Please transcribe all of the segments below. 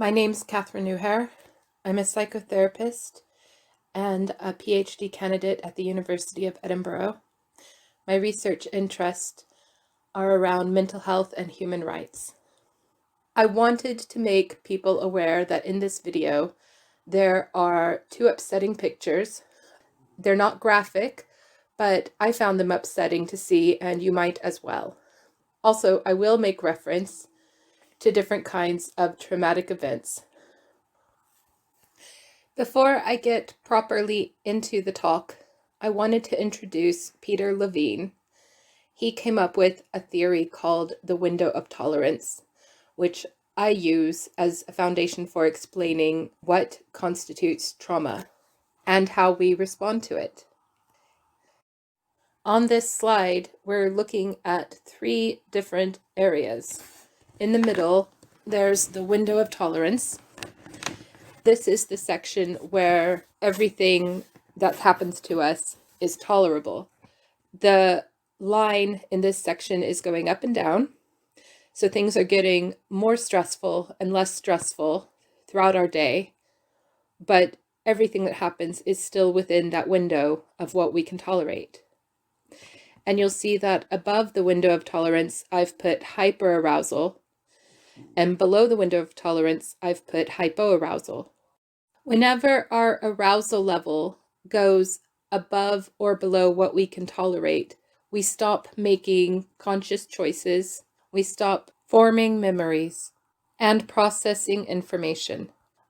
My name's Catherine Newhare. I'm a psychotherapist and a PhD candidate at the University of Edinburgh. My research interests are around mental health and human rights. I wanted to make people aware that in this video there are two upsetting pictures. They're not graphic, but I found them upsetting to see, and you might as well. Also, I will make reference to different kinds of traumatic events. Before I get properly into the talk, I wanted to introduce Peter Levine. He came up with a theory called the window of tolerance, which I use as a foundation for explaining what constitutes trauma and how we respond to it. On this slide, we're looking at three different areas. In the middle, there's the window of tolerance. This is the section where everything that happens to us is tolerable. The line in this section is going up and down. So things are getting more stressful and less stressful throughout our day. But everything that happens is still within that window of what we can tolerate. And you'll see that above the window of tolerance, I've put hyperarousal. And below the window of tolerance, I've put hypoarousal. Whenever our arousal level goes above or below what we can tolerate, we stop making conscious choices, we stop forming memories, and processing information.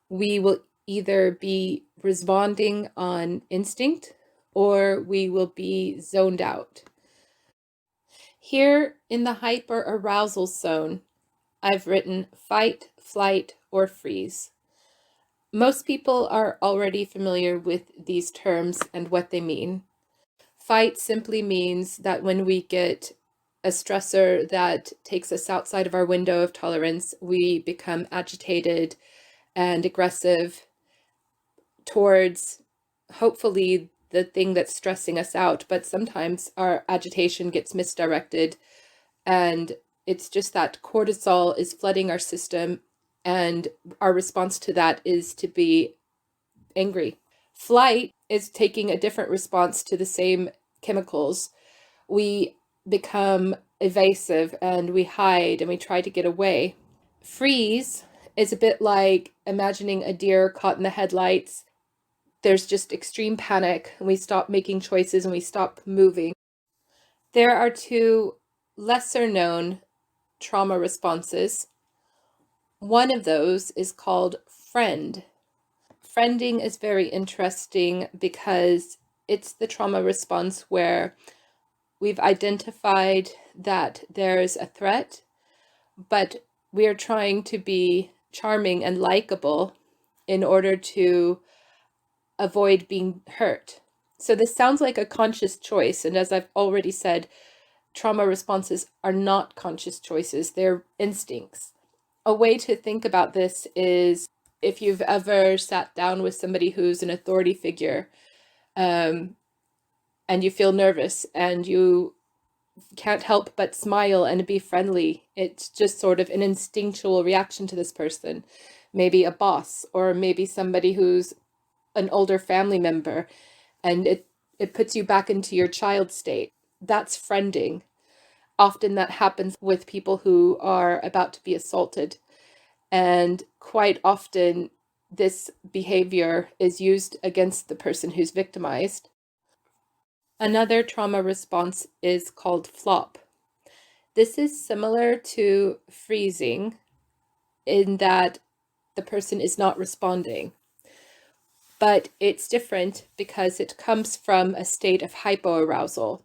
We will either be responding on instinct or we will be zoned out. Here in the hyperarousal zone, I've written fight, flight, or freeze. Most people are already familiar with these terms and what they mean. Fight simply means that when we get a stressor that takes us outside of our window of tolerance, we become agitated and aggressive towards, hopefully, the thing that's stressing us out. But sometimes our agitation gets misdirected, and it's just that cortisol is flooding our system, and our response to that is to be angry. Flight is taking a different response to the same chemicals. We become evasive and we hide and we try to get away. Freeze is a bit like imagining a deer caught in the headlights. There's just extreme panic and we stop making choices and we stop moving. There are two lesser known trauma responses. One of those is called friend. Friending is very interesting because it's the trauma response where we've identified that there's a threat, but we are trying to be charming and likable in order to avoid being hurt. So this sounds like a conscious choice, and as I've already said, trauma responses are not conscious choices, they're instincts. A way to think about this is if you've ever sat down with somebody who's an authority figure, and you feel nervous and you can't help but smile and be friendly. It's just sort of an instinctual reaction to this person. Maybe a boss, or maybe somebody who's an older family member, and it puts you back into your child state. That's friending. Often that happens with people who are about to be assaulted. And quite often this behavior is used against the person who's victimized. Another trauma response is called flop. This is similar to freezing in that the person is not responding, but it's different because it comes from a state of hypoarousal.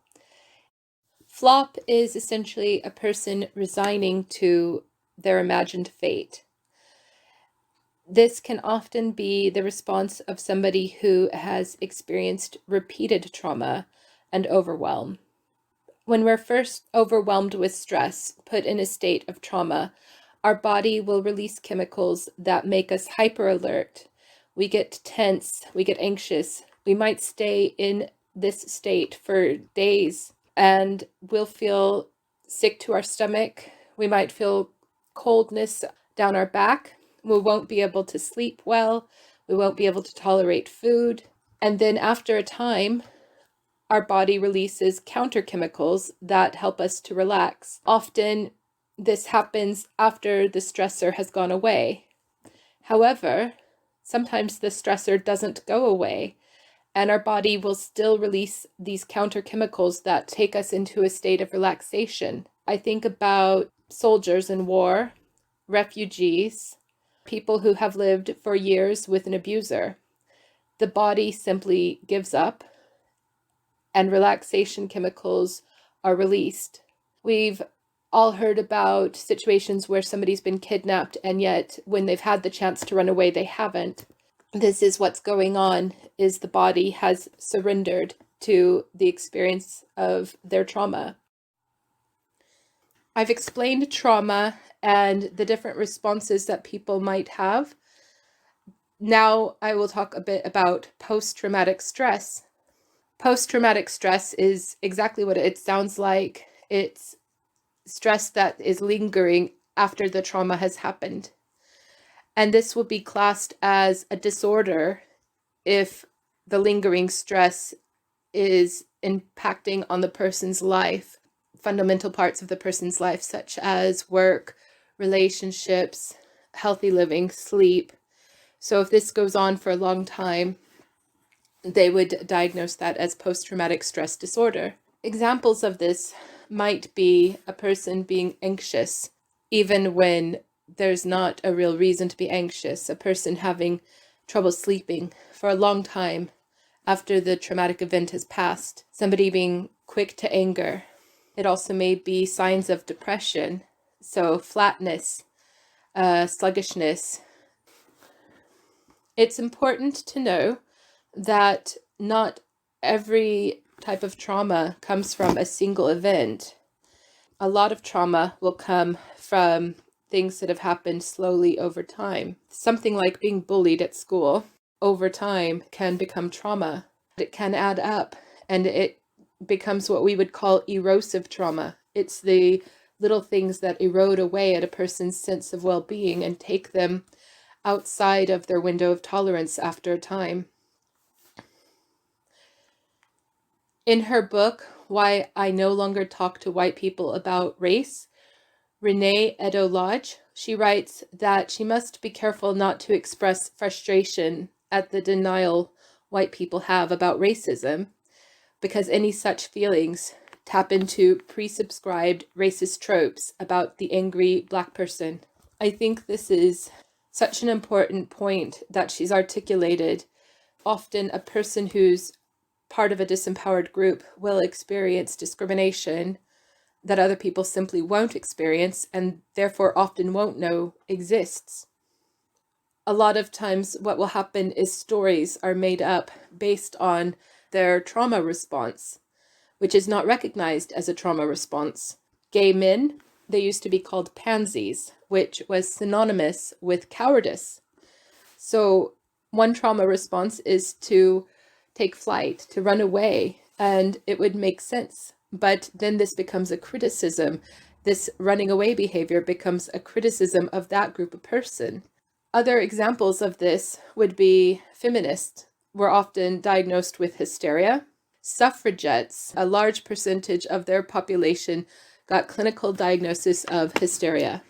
Flop is essentially a person resigning to their imagined fate. This can often be the response of somebody who has experienced repeated trauma and overwhelm. When we're first overwhelmed with stress, put in a state of trauma, our body will release chemicals that make us hyper alert. We get tense, we get anxious. We might stay in this state for days and we'll feel sick to our stomach. We might feel coldness down our back. We won't be able to sleep well. We won't be able to tolerate food. And then after a time, our body releases counter chemicals that help us to relax. Often, this happens after the stressor has gone away. However, sometimes the stressor doesn't go away, and our body will still release these counter chemicals that take us into a state of relaxation. I think about soldiers in war, refugees, people who have lived for years with an abuser. The body simply gives up and relaxation chemicals are released. We've all heard about situations where somebody's been kidnapped and yet when they've had the chance to run away, they haven't. This is what's going on, is the body has surrendered to the experience of their trauma. I've explained trauma and the different responses that people might have. Now I will talk a bit about post-traumatic stress. Post-traumatic stress is exactly what it sounds like. It's stress that is lingering after the trauma has happened. And this will be classed as a disorder if the lingering stress is impacting on the person's life, fundamental parts of the person's life, such as work, relationships, healthy living, sleep. So if this goes on for a long time, they would diagnose that as post-traumatic stress disorder. Examples of this might be a person being anxious, even when there's not a real reason to be anxious, a person having trouble sleeping for a long time after the traumatic event has passed, somebody being quick to anger. It also may be signs of depression, so flatness, sluggishness. It's important to know that not every type of trauma comes from a single event. A lot of trauma will come from things that have happened slowly over time. Something like being bullied at school over time can become trauma. It can add up and it becomes what we would call erosive trauma. It's the little things that erode away at a person's sense of well-being and take them outside of their window of tolerance after a time. In her book, Why I No Longer Talk to White People About Race, Renee Edo-Lodge, she writes that she must be careful not to express frustration at the denial white people have about racism, because any such feelings tap into presubscribed racist tropes about the angry Black person. I think this is such an important point that she's articulated. Often a person who's part of a disempowered group will experience discrimination that other people simply won't experience and therefore often won't know exists. A lot of times what will happen is stories are made up based on their trauma response, which is not recognized as a trauma response. Gay men, they used to be called pansies, which was synonymous with cowardice. So one trauma response is to take flight, to run away, and it would make sense. But then this becomes a criticism. This running away behavior becomes a criticism of that group of person. Other examples of this would be feminists were often diagnosed with hysteria. Suffragettes, a large percentage of their population got clinical diagnosis of hysteria.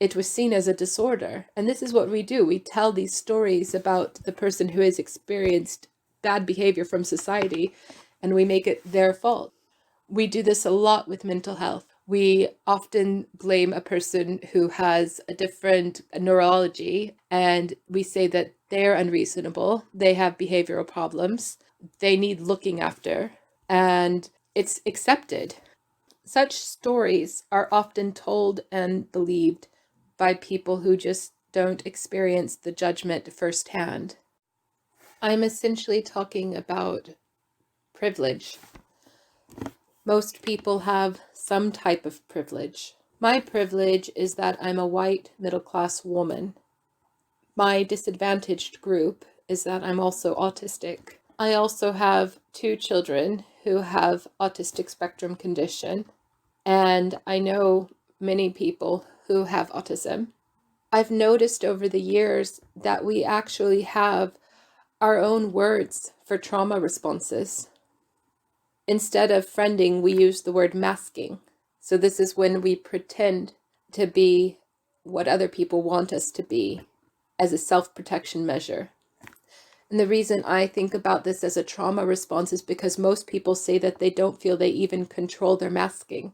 It was seen as a disorder. And this is what we do. We tell these stories about the person who has experienced bad behavior from society, and we make it their fault. We do this a lot with mental health. We often blame a person who has a different neurology, and we say that they're unreasonable, they have behavioral problems, they need looking after, and it's accepted. Such stories are often told and believed by people who just don't experience the judgment firsthand. I'm essentially talking about privilege. Most people have some type of privilege. My privilege is that I'm a white middle-class woman. My disadvantaged group is that I'm also autistic. I also have 2 children who have autistic spectrum condition, and I know many people who have autism. I've noticed over the years that we actually have our own words for trauma responses. Instead of friending, we use the word masking. So this is when we pretend to be what other people want us to be as a self-protection measure. And the reason I think about this as a trauma response is because most people say that they don't feel they even control their masking,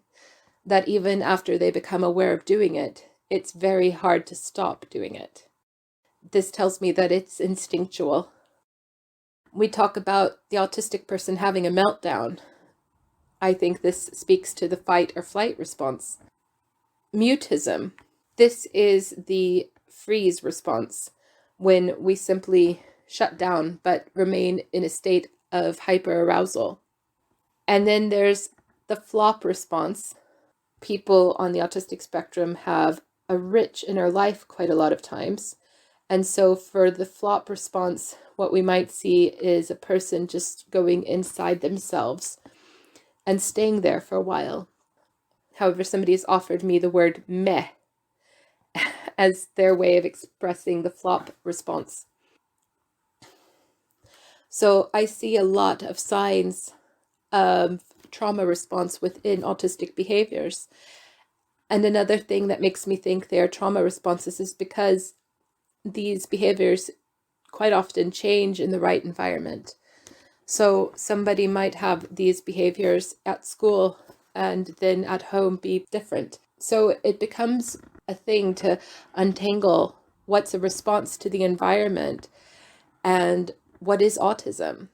that even after they become aware of doing it, it's very hard to stop doing it. This tells me that it's instinctual. We talk about the autistic person having a meltdown. I think this speaks to the fight or flight response. Mutism. This is the freeze response, when we simply shut down but remain in a state of hyperarousal. And then there's the flop response. People on the autistic spectrum have a rich inner life quite a lot of times. And so for the flop response, what we might see is a person just going inside themselves and staying there for a while. However, somebody has offered me the word meh as their way of expressing the flop response. So I see a lot of signs of trauma response within autistic behaviors. And another thing that makes me think they are trauma responses is because these behaviors quite often change in the right environment. So somebody might have these behaviors at school and then at home be different. So it becomes a thing to untangle what's a response to the environment and what is autism.